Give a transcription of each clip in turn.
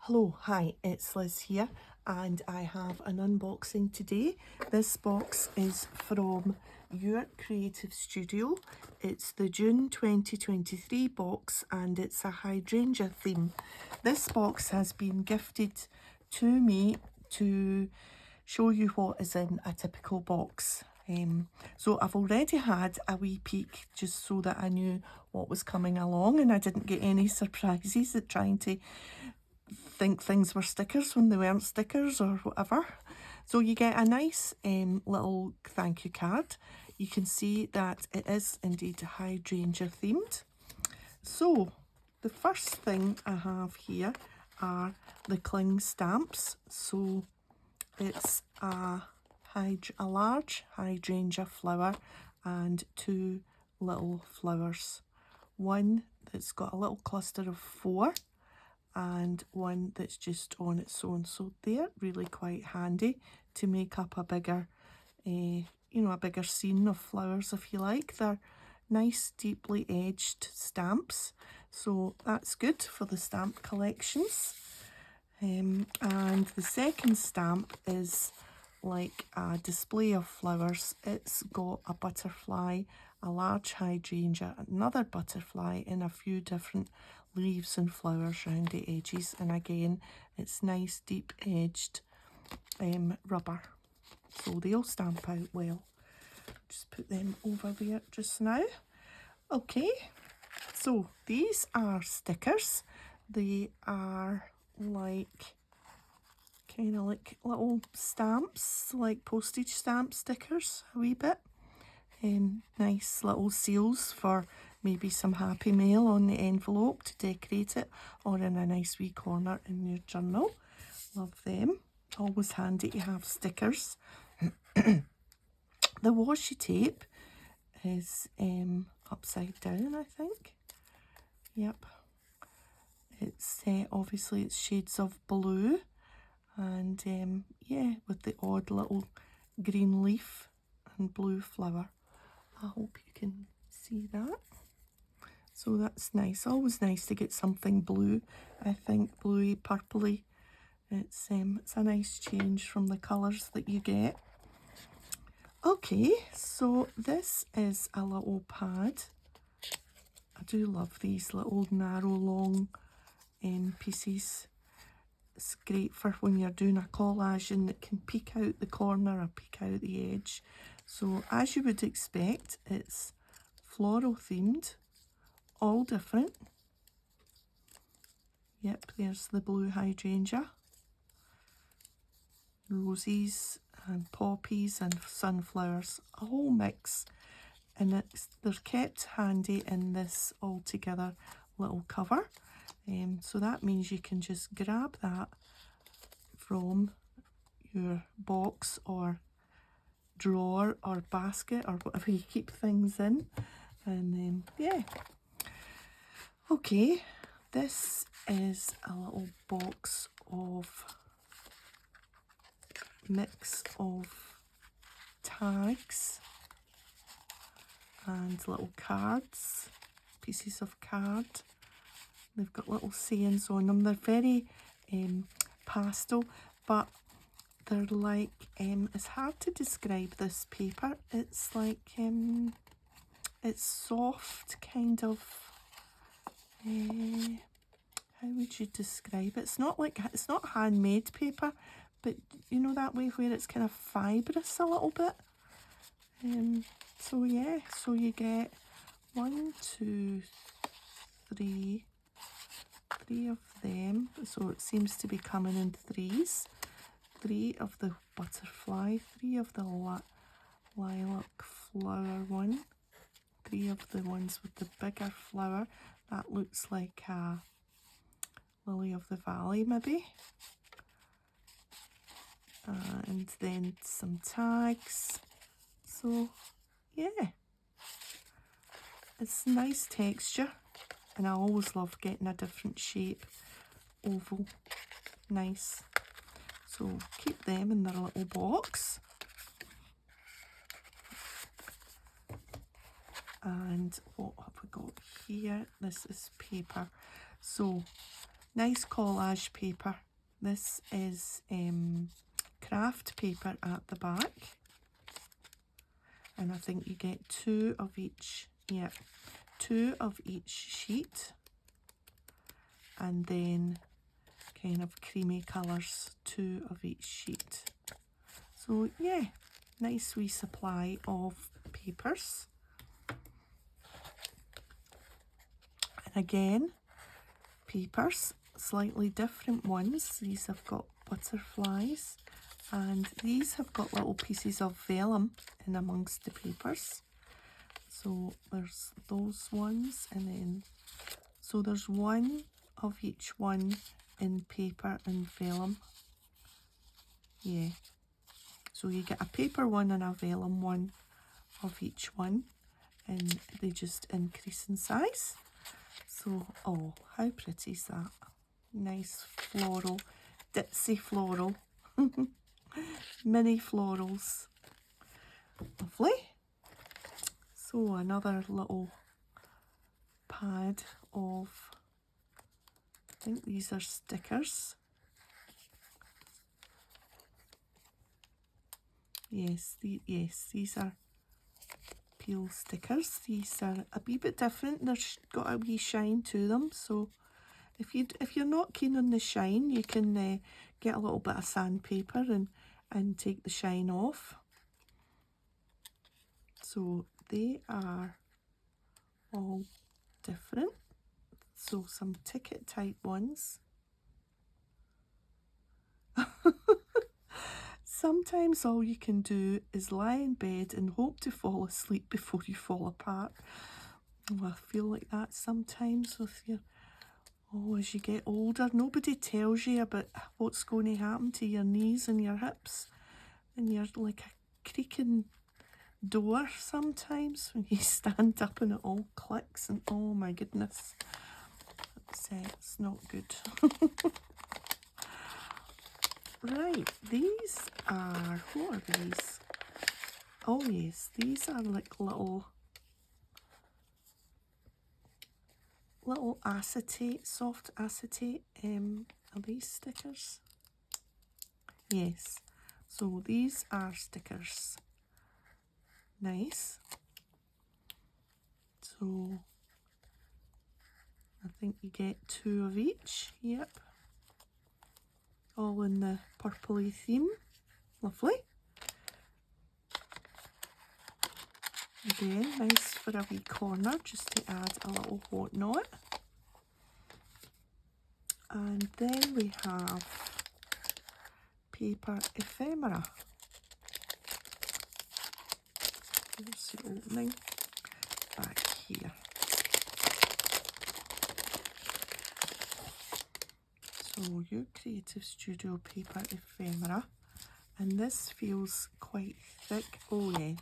Hello, hi, it's Liz here and I have an unboxing today. This box is from Your Creative Studio. It's the June 2023 box and it's a hydrangea theme. This box has been gifted to me to show you what is in a typical box. So I've already had a wee peek just so that I knew what was coming along and I didn't get any surprises at trying to think things were stickers when they weren't stickers or whatever. So you get a nice little thank you card. You can see that it is indeed hydrangea themed. So the first thing I have here are the cling stamps. So it's a large hydrangea flower and two little flowers. One that's got a little cluster of 4 and one that's just on its own. So they're really quite handy to make up a bigger, a bigger scene of flowers, if you like. They're nice, deeply edged stamps. So that's good for the stamp collections. And the second stamp is like a display of flowers. It's got a butterfly, a large hydrangea, another butterfly, and a few different leaves and flowers around the edges. And again, it's nice deep edged rubber, so they'll stamp out well. Just put them over there just now. Okay, so these are stickers. They are like kind of like little stamps, like postage stamp stickers, a wee bit. Nice little seals for maybe some happy mail on the envelope to decorate it, or in a nice wee corner in your journal. Love them. Always handy to have stickers. The washi tape is upside down, I think. Yep. It's obviously it's shades of blue, and yeah, with the odd little green leaf and blue flower. I hope you can see that. So that's nice. Always nice to get something blue. I think bluey, purpley. It's a nice change from the colours that you get. Okay, so this is a little pad. I do love these little narrow, long pieces. It's great for when you're doing a collage and it can peek out the corner or peek out the edge. So as you would expect, it's floral themed, all different. Yep, there's the blue hydrangea, roses and poppies and sunflowers, a whole mix. And they're kept handy in this all together little cover. So that means you can just grab that from your box or drawer or basket or whatever you keep things in. And yeah. Okay, this is a little box of mix of tags and little cards, pieces of card. They've got little sayings on them. They're very pastel, but they're like, it's hard to describe this paper. It's like, it's soft, kind of, how would you describe it? It's not like, it's not handmade paper, but you know that way where it's kind of fibrous a little bit. So yeah, so you get 1, 2, 3 of them. So it seems to be coming in threes. 3 of the butterfly, 3 of the lilac flower one, 3 of the ones with the bigger flower. That looks like a lily of the valley maybe. And then some tags. So yeah, it's nice texture, and I always love getting a different shape. Oval, nice. So keep them in their little box. And what have we got here? This is paper. So nice collage paper. This is craft paper at the back. And I think you get 2 of each, yeah, 2 of each sheet. And then kind of creamy colours, 2 of each sheet. So yeah, nice wee supply of papers. And again, papers, slightly different ones. These have got butterflies, and these have got little pieces of vellum in amongst the papers. So there's those ones, and then so there's 1 of each one in paper and vellum. Yeah, so you get a paper one and a vellum one of each one, and they just increase in size. So, oh, how pretty is that? Nice floral, ditzy floral, mini florals. Lovely. So another little pad of, I think these are stickers. Yes, these are peel stickers. These are a wee bit different. They've got a wee shine to them. So if you're not keen on the shine, you can get a little bit of sandpaper and take the shine off. So they are all different. So some ticket type ones. Sometimes all you can do is lie in bed and hope to fall asleep before you fall apart. Oh, I feel like that sometimes with your, as you get older, nobody tells you about what's going to happen to your knees and your hips, and you're like a creaking door sometimes when you stand up and it all clicks, and oh my goodness, it's not good. Right, these are, what are these? Oh yes, these are like little acetate, soft acetate. Are these stickers? Yes, so these are stickers. Nice. So I think you get 2 of each. Yep. All in the purpley theme. Lovely. Again, nice for a wee corner just to add a little whatnot. And then we have paper ephemera. Here's the opening back here. So your Creative Studio paper ephemera, and this feels quite thick. Oh yeah,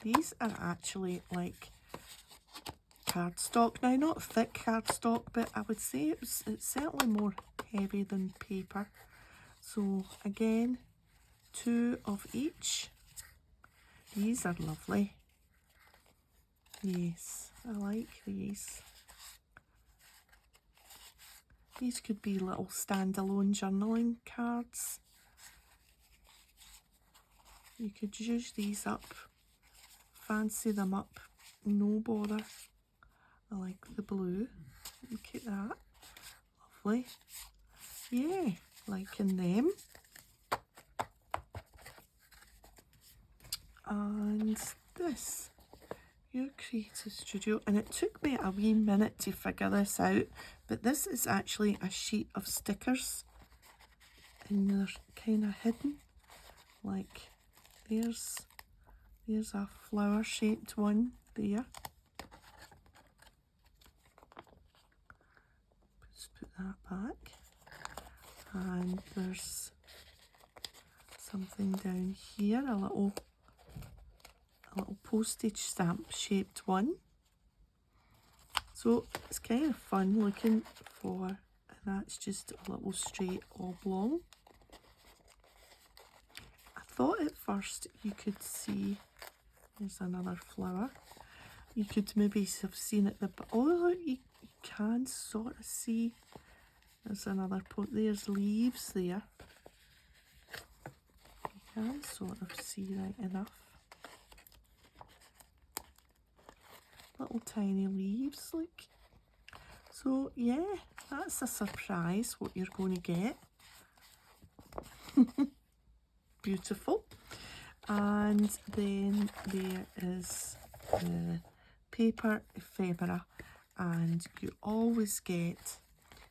these are actually like cardstock. Now, not thick cardstock, but I would say it's certainly more heavy than paper. So again, 2 of each. These are lovely. Yes, I like these. These could be little standalone journaling cards. You could use these up, fancy them up, no bother. I like the blue. Look at that. Lovely. Yeah, liking them. And this, your Creative Studio, and it took me a wee minute to figure this out, but this is actually a sheet of stickers, and they're kind of hidden. Like there's a flower shaped one there. Just put that back, and there's something down here, a little postage stamp shaped one. So it's kind of fun looking for, and that's just a little straight oblong. I thought at first you could see, there's another flower, you could maybe have seen it, although you can sort of see There's another there's leaves there. You can sort of see right enough. Little tiny leaves, look. So yeah, that's a surprise what you're going to get. Beautiful. And then there is the paper ephemera, and you always get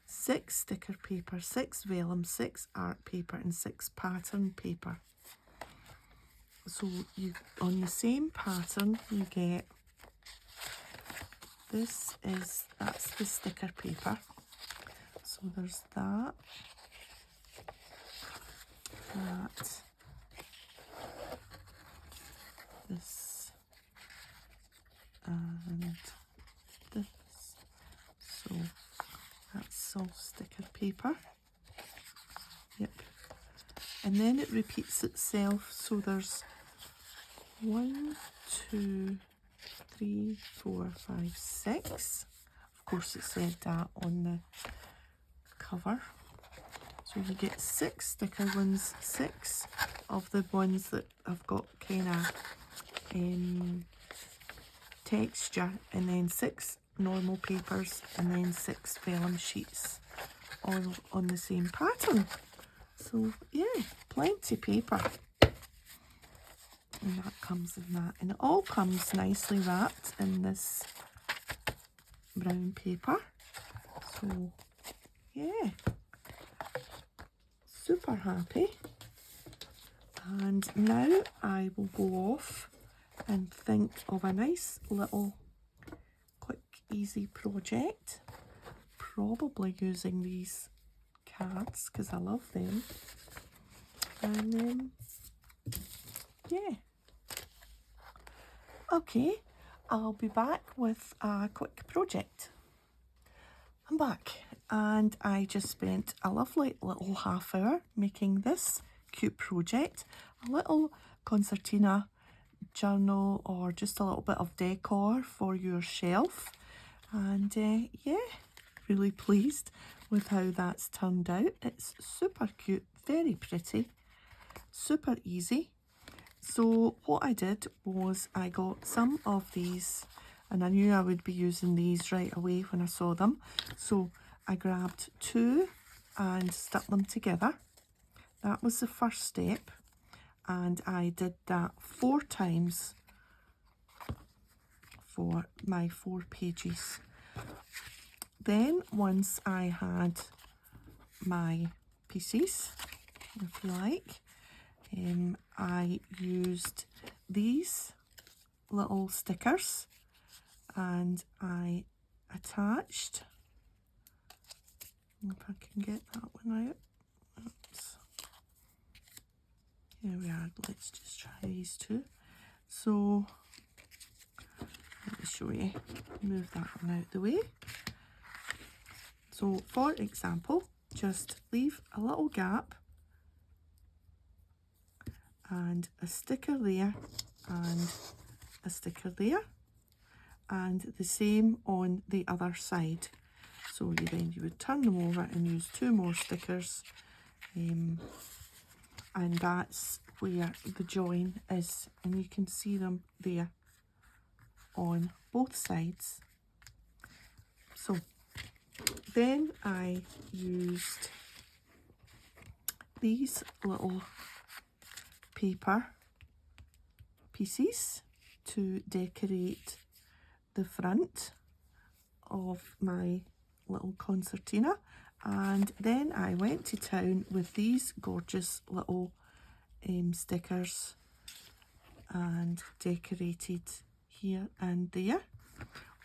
6 sticker paper, 6 vellum, 6 art paper and 6 pattern paper. So you, on the same pattern, you get, that's the sticker paper. So there's that, this, and this. So that's all sticker paper. Yep. And then it repeats itself. So there's 1, 2, 3, 4, 5, 6. Of course, it said that on the cover. So you get 6 sticker ones, 6 of the ones that have got kind of texture, and then 6 normal papers, and then 6 vellum sheets, all on the same pattern. So yeah, plenty paper. And that comes in that, and it all comes nicely wrapped in this brown paper. So yeah, super happy. And now I will go off and think of a nice little quick easy project, probably using these cards because I love them. And yeah, okay, I'll be back with a quick project. I'm back, and I just spent a lovely little half hour making this cute project, a little concertina journal, or just a little bit of decor for your shelf. And yeah, really pleased with how that's turned out. It's super cute, very pretty, super easy. So what I did was I got some of these, and I knew I would be using these right away when I saw them. So I grabbed 2 and stuck them together. That was the first step, and I did that 4 times for my 4 pages. Then once I had my pieces, if you like, I used these little stickers, and I attached, if I can get that one out. Oops. Here we are. Let's just try these 2. So let me show you. Move that one out the way. So for example, just leave a little gap and a sticker there and a sticker there, and the same on the other side. So you would turn them over and use 2 more stickers, and that's where the join is, and you can see them there on both sides. So then I used these little paper pieces to decorate the front of my little concertina, and then I went to town with these gorgeous little stickers and decorated here and there.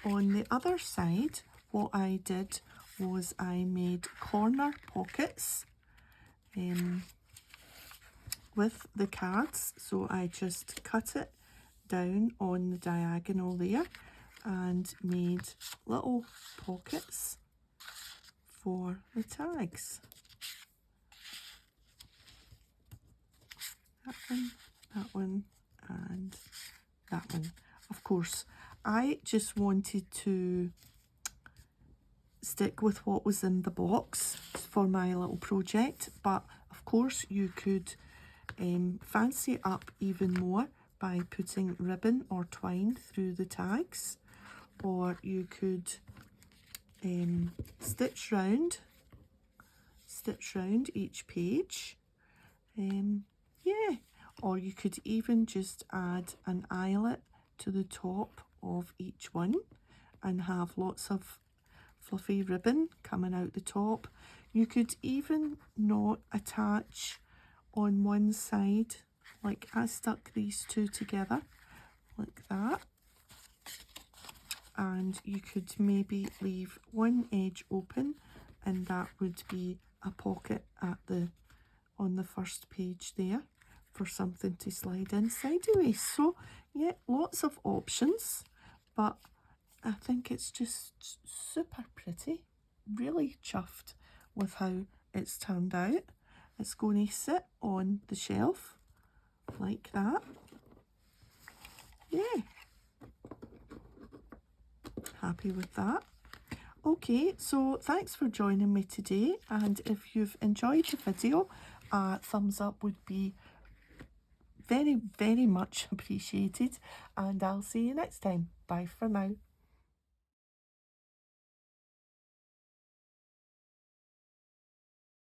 On the other side, what I did was I made corner pockets with the cards. So I just cut it down on the diagonal there and made little pockets for the tags. That one, and that one. Of course, I just wanted to stick with what was in the box for my little project, but of course you could fancy it up even more by putting ribbon or twine through the tags, or you could stitch round each page. Yeah, or you could even just add an eyelet to the top of each one and have lots of fluffy ribbon coming out the top. You could even not attach on one side, like I stuck these two together like that, and you could maybe leave one edge open, and that would be a pocket at on the first page there for something to slide in sideways. So yeah, lots of options, but I think it's just super pretty. Really chuffed with how it's turned out. It's going to sit on the shelf like that. Yeah, happy with that. Okay, so thanks for joining me today, and if you've enjoyed the video, a thumbs up would be very, very much appreciated, and I'll see you next time. Bye for now.